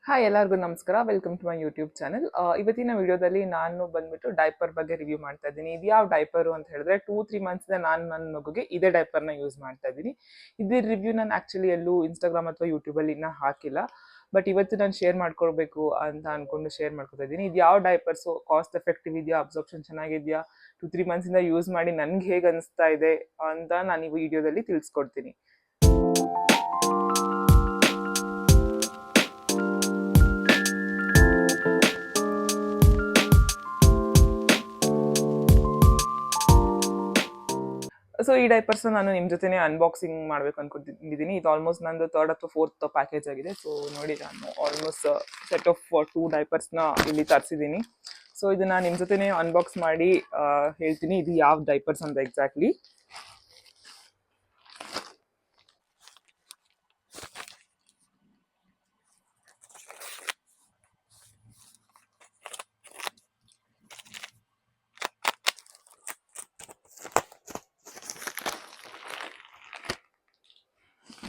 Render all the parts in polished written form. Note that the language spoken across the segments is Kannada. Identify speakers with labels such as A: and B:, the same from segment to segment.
A: ಹಾಯ್ ಎಲ್ಲರಿಗೂ ನಮಸ್ಕಾರ. Welcome to my YouTube channel. ಇವತ್ತಿನ ವಿಡಿಯೋದಲ್ಲಿ ನಾನು ಬಂದ್ಬಿಟ್ಟು ಡೈಪರ್ ಬಗ್ಗೆ ರಿವ್ಯೂ ಮಾಡ್ತಾ ಇದ್ದೀನಿ. ಇದು ಯಾವ ಡೈಪರು ಅಂತ ಹೇಳಿದ್ರೆ 2-3 ಮಂತ್ಸಿಂದ ನಾನು ನನ್ನ ಮಗುಗೆ ಇದೇ ಡೈಪರ್ನ ಯೂಸ್ ಮಾಡ್ತಾ ಇದ್ದೀನಿ. ಇದ್ರ ರಿವ್ಯೂ ನಾನು ಆ್ಯಕ್ಚುಲಿ ಎಲ್ಲೂ ಇನ್ಸ್ಟಾಗ್ರಾಮ್ ಅಥವಾ ಯೂಟ್ಯೂಬಲ್ಲಿ ಇನ್ನೂ ಹಾಕಿಲ್ಲ. ಬಟ್ ಇವತ್ತು ನಾನು ಶೇರ್ ಮಾಡ್ಕೊಳ್ಬೇಕು ಅಂತ ಅಂದ್ಕೊಂಡು ಶೇರ್ ಮಾಡ್ಕೊತಾ ಇದ್ದೀನಿ. ಇದು ಯಾವ ಡೈಪರ್ಸು ಕಾಸ್ಟ್ ಎಫೆಕ್ಟಿವ್ ಇದೆಯಾ, ಅಬ್ಸಾರ್ಪ್ಷನ್ ಚೆನ್ನಾಗಿದೆಯಾ, 2-3 ಮಂತ್ಸಿಂದ ಯೂಸ್ ಮಾಡಿ ನನಗೆ ಹೇಗೆ ಅನಿಸ್ತಾ ಇದೆ ಅಂತ ನಾನು ಈ ವಿಡಿಯೋದಲ್ಲಿ ತಿಳಿಸ್ಕೊಡ್ತೀನಿ. ಸೊ ಈ ಡೈಪರ್ಸ್ನ ನಾನು ನಿಮ್ಮ ಜೊತೆನೇ ಅನ್ಬಾಕ್ಸಿಂಗ್ ಮಾಡಬೇಕು ಅನ್ಕೊಂಡಿದ್ದೀನಿ. ಇದು ಆಲ್ಮೋಸ್ಟ್ ನಂದು 3rd ಅಥವಾ 4th ಪ್ಯಾಕೇಜ್ ಆಗಿದೆ. ಸೊ ನೋಡಿ, ನಾನು ಆಲ್ಮೋಸ್ಟ್ ಸೆಟ್ ಆಫ್ 2 ಡೈಪರ್ಸ್ನ ಇಲ್ಲಿ ತರಿಸಿದ್ದೀನಿ. ಸೊ ಇದನ್ನ ನಿಮ್ಮ ಜೊತೆನೇ ಅನ್ಬಾಕ್ಸ್ ಮಾಡಿ ಹೇಳ್ತೀನಿ ಇದು ಯಾವ ಡೈಪರ್ಸ್ ಅಂತ ಎಕ್ಸಾಕ್ಟ್ಲಿ.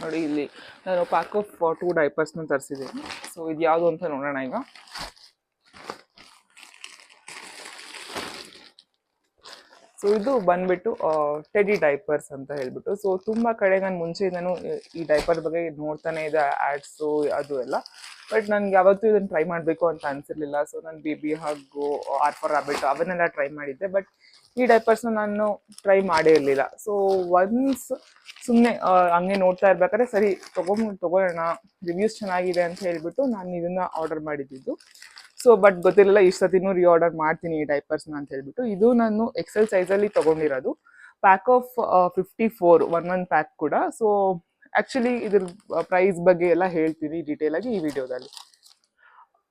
A: ನೋಡಿ, ಇಲ್ಲಿ ನಾನು ಪ್ಯಾಕ್ ಆಫ್ 2 ಡೈಪರ್ಸ್ನ ತರಿಸಿದ್ದೀನಿ. ಸೊ ಇದು ಯಾವುದು ಅಂತ ನೋಡೋಣ ಈಗ. ಸೊ ಇದು ಬಂದ್ಬಿಟ್ಟು ಟೆಡಿ ಡೈಪರ್ಸ್ ಅಂತ ಹೇಳ್ಬಿಟ್ಟು. ಸೊ ತುಂಬ ಕಡೆ ನಾನು ಮುಂಚೆಯಿಂದನೂ ಈ ಡೈಪರ್ ಬಗ್ಗೆ ನೋಡ್ತಾನೆ ಇದೆ, ಆ್ಯಡ್ಸು ಅದು ಎಲ್ಲ. ಬಟ್ ನನಗೆ ಯಾವತ್ತೂ ಇದನ್ನು ಟ್ರೈ ಮಾಡಬೇಕು ಅಂತ ಅನಿಸಿರ್ಲಿಲ್ಲ. ಸೊ ನಾನು ಬೇಬಿ ಹಗ್ಗು, ಆರ್ ಫಾರ್ ರ್ಯಾಬಿಟ್ ಅವನ್ನೆಲ್ಲ ಟ್ರೈ ಮಾಡಿದ್ದೆ. ಬಟ್ ಈ ಡೈಪರ್ಸ್ನ ನಾನು ಟ್ರೈ ಮಾಡೇ ಇರಲಿಲ್ಲ. ಸೊ ಒನ್ಸ್ ಸುಮ್ಮನೆ ಹಂಗೆ ನೋಡ್ತಾ ಇರ್ಬೇಕಾದ್ರೆ ಸರಿ ತಗೊಳ್ಳೋಣ, ರಿವ್ಯೂಸ್ ಚೆನ್ನಾಗಿದೆ ಅಂತ ಹೇಳ್ಬಿಟ್ಟು ನಾನು ಇದನ್ನು ಆರ್ಡರ್ ಮಾಡಿದ್ದು. ಸೊ ಬಟ್ ಗೊತ್ತಿರಲಿಲ್ಲ ಇಷ್ಟು ಸತಿನೂ ರೀಆರ್ಡರ್ ಮಾಡ್ತೀನಿ ಈ ಡೈಪರ್ಸ್ನ ಅಂತ ಹೇಳ್ಬಿಟ್ಟು. ಇದು ನಾನು ಎಕ್ಸೆಲ್ ಸೈಜಲ್ಲಿ ತೊಗೊಂಡಿರೋದು. ಪ್ಯಾಕ್ ಆಫ್ 54 1 ಪ್ಯಾಕ್ ಕೂಡ. ಸೊ ಆ್ಯಕ್ಚುಲಿ ಇದ್ರ ಪ್ರೈಸ್ ಬಗ್ಗೆ ಎಲ್ಲ ಹೇಳ್ತೀನಿ ಡೀಟೇಲಾಗಿ ಈ ವಿಡಿಯೋದಲ್ಲಿ.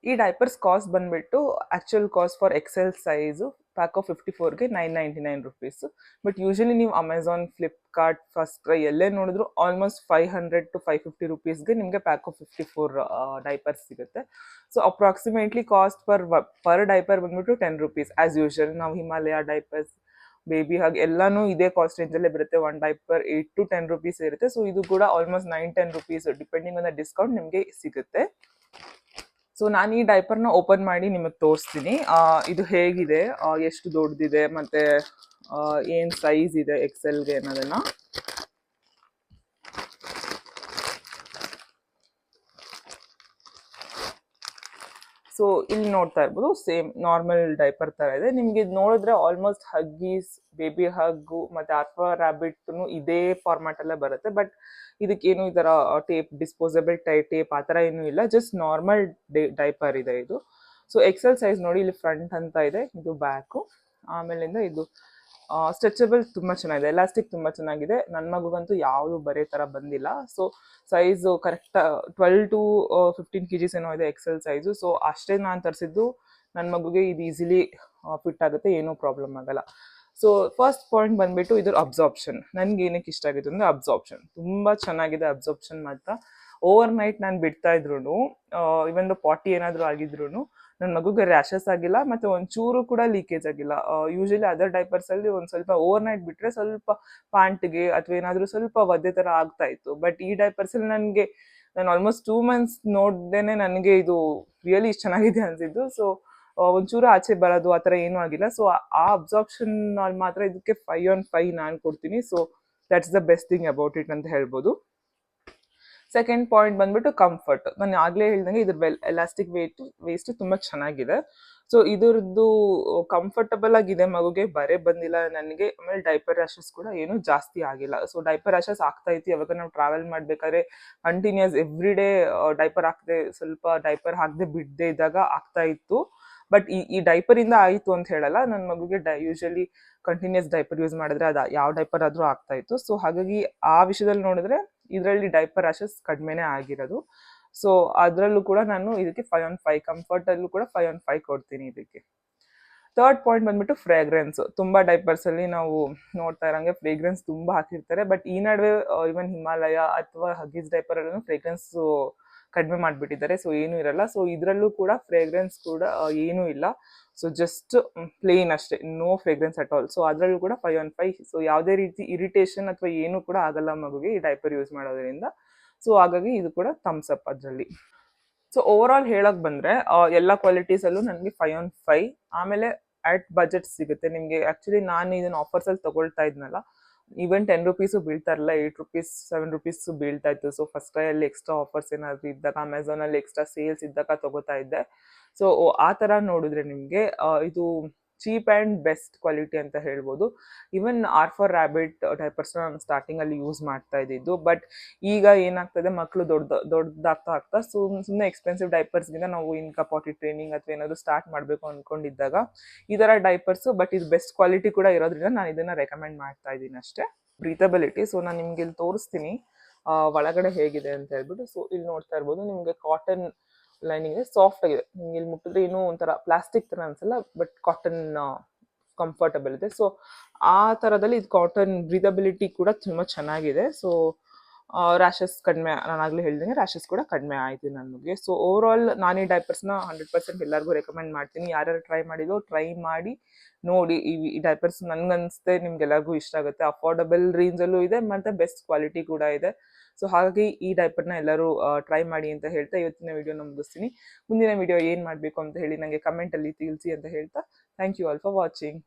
A: ಈ ಡೈಪರ್ಸ್ ಕಾಸ್ಟ್ ಬಂದುಬಿಟ್ಟು actual cost for XL size pack of 54ಗೆ 999 ರುಪೀಸು. ಬಟ್ ಯೂಶಲಿ ನೀವು ಅಮೆಝಾನ್, ಫ್ಲಿಪ್ಕಾರ್ಟ್, ಫಸ್ಟ್ ಕ್ರೈ ಎಲ್ಲೇ ನೋಡಿದ್ರು ಆಲ್ಮೋಸ್ಟ್ 500 to 550 ರುಪೀಸ್ಗೆ ನಿಮಗೆ ಪ್ಯಾಕ್ ಆಫ್ 54 ಡೈಪರ್ಸ್ ಸಿಗುತ್ತೆ. So approximately cost per diaper ಬಂದ್ಬಿಟ್ಟು 10 ರುಪೀಸ್ ಆ್ಯಸ್ ಯೂಶಲ್. ನಾವು ಹಿಮಾಲಯ ಡೈಪರ್ಸ್, ಬೇಬಿ ಹಗ್ ಎಲ್ಲನೂ ಇದೇ ಕಾಸ್ಟ್ ರೇಂಜಲ್ಲೇ ಬರುತ್ತೆ. 1 ಡೈಪರ್ 8 to 10 ರುಪೀಸ್ ಇರುತ್ತೆ. ಸೊ ಇದು ಕೂಡ almost 9-10 rupees depending on the discount ನಿಮಗೆ ಸಿಗುತ್ತೆ. ಸೊ ನಾನು ಈ ಡೈಪರ್ನ ಓಪನ್ ಮಾಡಿ ನಿಮಗೆ ತೋರಿಸ್ತೀನಿ ಇದು ಹೇಗಿದೆ, ಎಷ್ಟು ದೊಡ್ಡದಿದೆ, ಮತ್ತು ಏನು ಸೈಜ್ ಇದೆ ಎಕ್ಸೆಲ್ಗೆ ಅನ್ನೋದನ್ನು. ಸೊ ಇಲ್ಲಿ ನೋಡ್ತಾ ಇರ್ಬೋದು, ಸೇಮ್ ನಾರ್ಮಲ್ ಡೈಪರ್ ಥರ ಇದೆ. ನಿಮಗೆ ಇದು ನೋಡಿದ್ರೆ ಆಲ್ಮೋಸ್ಟ್ ಹಗ್ಗೀಸ್, ಬೇಬಿ ಹಗ್ಗು ಮತ್ತು ಆರ್ ಫಾರ್ ರ್ಯಾಬಿಟ್ನು ಇದೇ ಫಾರ್ಮ್ಯಾಟಲ್ಲೇ ಬರುತ್ತೆ. ಬಟ್ ಇದಕ್ಕೇನು ಈ ಥರ ಟೇಪ್, ಡಿಸ್ಪೋಸಬಲ್ ಟೇಪ್ ಆ ಥರ ಏನೂ ಇಲ್ಲ. ಜಸ್ಟ್ ನಾರ್ಮಲ್ ಡೈಪರ್ ಇದೆ ಇದು. ಸೊ ಎಕ್ಸೆಲ್ ಸೈಜ್ ನೋಡಿ, ಇಲ್ಲಿ ಫ್ರಂಟ್ ಅಂತ ಇದೆ, ಇದು ಬ್ಯಾಕು, ಆಮೇಲಿಂದ ಇದು ಸ್ಟ್ರೆಚಬಲ್ ತುಂಬ ಚೆನ್ನಾಗಿದೆ, ಎಲಾಸ್ಟಿಕ್ ತುಂಬ ಚೆನ್ನಾಗಿದೆ. ನನ್ನ ಮಗುಗಂತೂ ಯಾವುದು ಬರೇ ಥರ ಬಂದಿಲ್ಲ. So size correct 12 to 15 kgs ಏನೋ ಇದೆ ಎಕ್ಸೆಲ್ ಸೈಜು. ಸೊ ಅಷ್ಟೇ ನಾನು ತರಿಸಿದ್ದು. ನನ್ನ ಮಗುಗೆ ಇದು ಈಸಿಲಿ ಫಿಟ್ ಆಗುತ್ತೆ, ಏನೂ ಪ್ರಾಬ್ಲಮ್ ಆಗಲ್ಲ. ಸೊ ಫಸ್ಟ್ ಪಾಯಿಂಟ್ ಬಂದುಬಿಟ್ಟು ಇದ್ರ ಅಬ್ಸಾರ್ಪ್ಷನ್. ನನಗೆ ಏನಕ್ಕೆ ಇಷ್ಟ ಆಗಿತ್ತು ಅಂದರೆ ಅಬ್ಸಾರ್ಪ್ಷನ್ ತುಂಬ ಚೆನ್ನಾಗಿದೆ. ಅಬ್ಸಾರ್ಪ್ಷನ್ ಮಾತ್ರ ಓವರ್ ನೈಟ್ ನಾನು ಬಿಡ್ತಾ ಇದ್ರು, ಇವನ್ ಪಾಟಿ ಏನಾದರೂ ಆಗಿದ್ರು ನನ್ನ ಮಗುಗೆ ರ್ಯಾಷಸ್ ಆಗಿಲ್ಲ, ಮತ್ತು ಒಂಚೂರು ಕೂಡ ಲೀಕೇಜ್ ಆಗಿಲ್ಲ. ಯೂಶಲಿ ಅದರ್ ಡೈಪರ್ಸಲ್ಲಿ ಒಂದು ಸ್ವಲ್ಪ ಓವರ್ ನೈಟ್ ಬಿಟ್ಟರೆ ಸ್ವಲ್ಪ ಪ್ಯಾಂಟ್ಗೆ ಅಥವಾ ಏನಾದರೂ ಸ್ವಲ್ಪ ಒದ್ದೆ ಥರ ಆಗ್ತಾ ಇತ್ತು. ಬಟ್ ಈ ಡೈಪರ್ಸಲ್ಲಿ ನಾನು ಆಲ್ಮೋಸ್ಟ್ 2 ಮಂತ್ಸ್ ನೋಡ್ದೇನೆ ನನಗೆ ಇದು ರಿಯಲಿ ಇಷ್ಟು ಚೆನ್ನಾಗಿದೆ ಅನಿಸಿದ್ದು. ಸೊ ಒಂಚೂರು ಆಚೆ ಬರೋದು ಆ ಥರ ಏನೂ ಆಗಿಲ್ಲ. ಸೊ ಆ ಅಬ್ಸಾರ್ಪ್ಷನ್ ಮಾತ್ರ ಇದಕ್ಕೆ 5/5 ನಾನು ಕೊಡ್ತೀನಿ. So that's the best thing about it ಅಂತ ಹೇಳ್ಬೋದು. ಸೆಕೆಂಡ್ ಪಾಯಿಂಟ್ ಬಂದ್ಬಿಟ್ಟು ಕಂಫರ್ಟ್. ನಾನು ಆಗಲೇ ಹೇಳ್ದಂಗೆ ಇದ್ರ ಎಲಾಸ್ಟಿಕ್ ವೇಸ್ಟ್ ತುಂಬ ಚೆನ್ನಾಗಿದೆ. ಸೊ ಇದ್ರದ್ದು ಕಂಫರ್ಟಬಲ್ ಆಗಿದೆ, ಮಗುಗೆ ಬರೇ ಬಂದಿಲ್ಲ ನನಗೆ. ಆಮೇಲೆ ಡೈಪರ್ ರ್ಯಾಷಸ್ ಕೂಡ ಏನೂ ಜಾಸ್ತಿ ಆಗಿಲ್ಲ. ಸೊ ಡೈಪರ್ ರ್ಯಾಷಸ್ ಆಗ್ತಾ ಇತ್ತು ಯಾವಾಗ ನಾವು ಟ್ರಾವೆಲ್ ಮಾಡಬೇಕಾದ್ರೆ ಕಂಟಿನ್ಯೂಸ್ ಎವ್ರಿ ಡೇ ಡೈಪರ್ ಹಾಕದೆ, ಸ್ವಲ್ಪ ಡೈಪರ್ ಹಾಕದೆ ಬಿಡದೆ ಇದ್ದಾಗ ಆಗ್ತಾ ಇತ್ತು. ಬಟ್ ಈ ಡೈಪರಿಂದ ಆಯಿತು ಅಂತ ಹೇಳಲ್ಲ. ನನ್ನ ಮಗುಗೆ ಯೂಶಲಿ ಕಂಟಿನ್ಯೂಸ್ ಡೈಪರ್ ಯೂಸ್ ಮಾಡಿದ್ರೆ ಅದು ಯಾವ ಡೈಪರ್ ಆದರೂ ಆಗ್ತಾ ಇತ್ತು. ಸೊ ಹಾಗಾಗಿ ಆ ವಿಷಯದಲ್ಲಿ ನೋಡಿದ್ರೆ ಇದರಲ್ಲಿ ಡೈಪರ್ ರ್ಯಾಷಸ್ ಕಡಿಮೆನೇ ಆಗಿರೋದು. ಸೊ ಅದರಲ್ಲೂ ಕೂಡ ನಾನು ಇದಕ್ಕೆ 5/5, ಕಂಫರ್ಟಲ್ಲೂ ಕೂಡ 5/5 ಕೊಡ್ತೀನಿ ಇದಕ್ಕೆ. ಥರ್ಡ್ ಪಾಯಿಂಟ್ ಬಂದ್ಬಿಟ್ಟು ಫ್ರೇಗ್ರೆನ್ಸ್. ತುಂಬ ಡೈಪರ್ಸಲ್ಲಿ ನಾವು ನೋಡ್ತಾ ಇರೋಂಗೆ ಫ್ರೇಗ್ರೆನ್ಸ್ ತುಂಬ ಹಾಕಿರ್ತಾರೆ. ಬಟ್ ಈ ನಡುವೆ ಈವನ್ ಹಿಮಾಲಯ ಅಥವಾ ಹಗ್ಗೀಸ್ ಡೈಪರಲ್ಲೂ ಫ್ರೇಗ್ರೆನ್ಸು ಕಡಿಮೆ ಮಾಡಿಬಿಟ್ಟಿದ್ದಾರೆ. ಸೊ ಏನೂ ಇರಲ್ಲ. ಸೊ ಇದರಲ್ಲೂ ಕೂಡ ಫ್ರೇಗ್ರೆನ್ಸ್ ಕೂಡ ಏನೂ ಇಲ್ಲ. ಸೊ ಜಸ್ಟ್ ಪ್ಲೇನ್ ಅಷ್ಟೇ, no fragrance at all. So ಅದರಲ್ಲೂ ಕೂಡ 5/5. ಸೊ ಯಾವುದೇ ರೀತಿ ಇರಿಟೇಷನ್ ಅಥವಾ ಏನೂ ಕೂಡ ಆಗಲ್ಲ ಮಗುಗೆ ಈ ಡೈಪರ್ ಯೂಸ್ ಮಾಡೋದ್ರಿಂದ. ಸೊ ಹಾಗಾಗಿ ಇದು ಕೂಡ ಥಮ್ಸ್ ಅಪ್ ಅದರಲ್ಲಿ. ಸೊ ಓವರ್ ಆಲ್ ಹೇಳಕ್ ಬಂದ್ರೆ ಎಲ್ಲ ಕ್ವಾಲಿಟೀಸಲ್ಲೂ ನನಗೆ 5/5. ಆಮೇಲೆ ಅಟ್ ಬಜೆಟ್ ಸಿಗುತ್ತೆ ನಿಮಗೆ. ಆಕ್ಚುಲಿ ನಾನು ಇದನ್ನ ಆಫರ್ಸಲ್ಲಿ ತಗೊಳ್ತಾ ಇದ್ನಲ್ಲ, ಈವನ್ ₹10 ಬೀಳ್ತಾ ಇರಲಿಲ್ಲ, ₹8 ₹7 ಬೀಳ್ತಾ ಇತ್ತು. ಸೊ ಫಸ್ಟ್ ಕ್ರೈಯಲ್ಲಿ ಎಕ್ಸ್ಟ್ರಾ ಆಫರ್ಸ್ ಏನಾದ್ರು ಇದ್ದಾಗ, ಅಮೆಝಾನಲ್ಲಿ ಎಕ್ಸ್ಟ್ರಾ ಸೇಲ್ಸ್ ಇದ್ದಾಗ ತಗೋತಾ ಇದ್ದೆ. ಸೊ ಆ ಥರ ನೋಡಿದ್ರೆ ನಿಮಗೆ ಇದು ಚೀಪ್ ಆ್ಯಂಡ್ ಬೆಸ್ಟ್ ಕ್ವಾಲಿಟಿ ಅಂತ ಹೇಳ್ಬೋದು. ಈವನ್ R4 ರ್ಯಾಬಿಟ್ ಡೈಪರ್ಸ್ನ ನಾನು ಸ್ಟಾರ್ಟಿಂಗಲ್ಲಿ ಯೂಸ್ ಮಾಡ್ತಾ ಇದ್ದಿದ್ದು. ಬಟ್ ಈಗ ಏನಾಗ್ತದೆ, ಮಕ್ಕಳು ದೊಡ್ಡದಾಗ್ತಾ ಸುಮ್ಮನೆ ಎಕ್ಸ್ಪೆನ್ಸಿವ್ ಡೈಪರ್ಸ್ಗಿಂತ ನಾವು ಇನ್ಕ ಪಾಟಿ ಟ್ರೈನಿಂಗ್ ಅಥವಾ ಏನಾದರೂ ಸ್ಟಾರ್ಟ್ ಮಾಡಬೇಕು ಅಂದ್ಕೊಂಡಿದ್ದಾಗ ಈ ಥರ ಡೈಪರ್ಸು, ಬಟ್ ಇದು ಬೆಸ್ಟ್ ಕ್ವಾಲಿಟಿ ಕೂಡ ಇರೋದ್ರಿಂದ ನಾನು ಇದನ್ನು ರೆಕಮೆಂಡ್ ಮಾಡ್ತಾ ಇದ್ದೀನಿ ಅಷ್ಟೇ. ಬ್ರೀತಬಿಲಿಟಿ, ಸೊ ನಾನು ನಿಮ್ಗೆ ಇಲ್ಲಿ ತೋರಿಸ್ತೀನಿ ಒಳಗಡೆ ಹೇಗಿದೆ ಅಂತ ಹೇಳ್ಬಿಟ್ಟು. ಸೊ ಇಲ್ಲಿ ನೋಡ್ತಾ ಇರ್ಬೋದು, ನಿಮಗೆ ಕಾಟನ್ ಲೈನಿಂಗ್ ಇದೆ, ಸಾಫ್ಟ್ ಆಗಿದೆ. ನಿಮ್ಗೆ ಇಲ್ಲಿ ಮುಟ್ಟಿದ್ರೆ ಏನೂ ಒಂಥರ ಪ್ಲಾಸ್ಟಿಕ್ ಥರ ಅನ್ಸಲ್ಲ, ಬಟ್ ಕಾಟನ್ ಕಂಫರ್ಟಬಲ್ ಇದೆ. ಸೊ ಆ ಥರದಲ್ಲಿ ಇದು ಕಾಟನ್ ಬ್ರೀದಬಿಲಿಟಿ ಕೂಡ ತುಂಬ ಚೆನ್ನಾಗಿದೆ. ಸೊ ರ್ಯಾಷಸ್ ಕಡಿಮೆ, ನಾನಾಗಲೇ ಹೇಳ್ದಂಗೆ ರ್ಯಾಷಸ್ ಕೂಡ ಕಡಿಮೆ ಆಯಿತು ನನಗೆ. ಸೊ ಓವರ್ ಆಲ್ ನಾನು ಈ ಡೈಪರ್ಸ್ನ 100% ಎಲ್ಲರಿಗೂ ರೆಕಮೆಂಡ್ ಮಾಡ್ತೀನಿ. ಯಾರ್ಯಾರು ಟ್ರೈ ಮಾಡಿದೋ ಟ್ರೈ ಮಾಡಿ ನೋಡಿ. ಈ ಡೈಪರ್ಸ್ ನನಗನ್ಸುತ್ತೆ ನಿಮ್ಗೆಲ್ಲರಿಗೂ ಇಷ್ಟ ಆಗುತ್ತೆ. ಅಫೋರ್ಡಬಲ್ ರೇಂಜಲ್ಲೂ ಇದೆ ಮತ್ತು ಬೆಸ್ಟ್ ಕ್ವಾಲಿಟಿ ಕೂಡ ಇದೆ. ಸೊ ಹಾಗಾಗಿ ಈ ಡೈಪರ್ನ ಎಲ್ಲರೂ ಟ್ರೈ ಮಾಡಿ ಅಂತ ಹೇಳ್ತಾ ಇವತ್ತಿನ ವಿಡಿಯೋನ ಮುಗಿಸ್ತೀನಿ. ಮುಂದಿನ ವಿಡಿಯೋ ಏನು ಮಾಡಬೇಕು ಅಂತ ಹೇಳಿ ನನಗೆ ಕಮೆಂಟಲ್ಲಿ ತಿಳಿಸಿ ಅಂತ ಹೇಳ್ತಾ, thank you all for watching.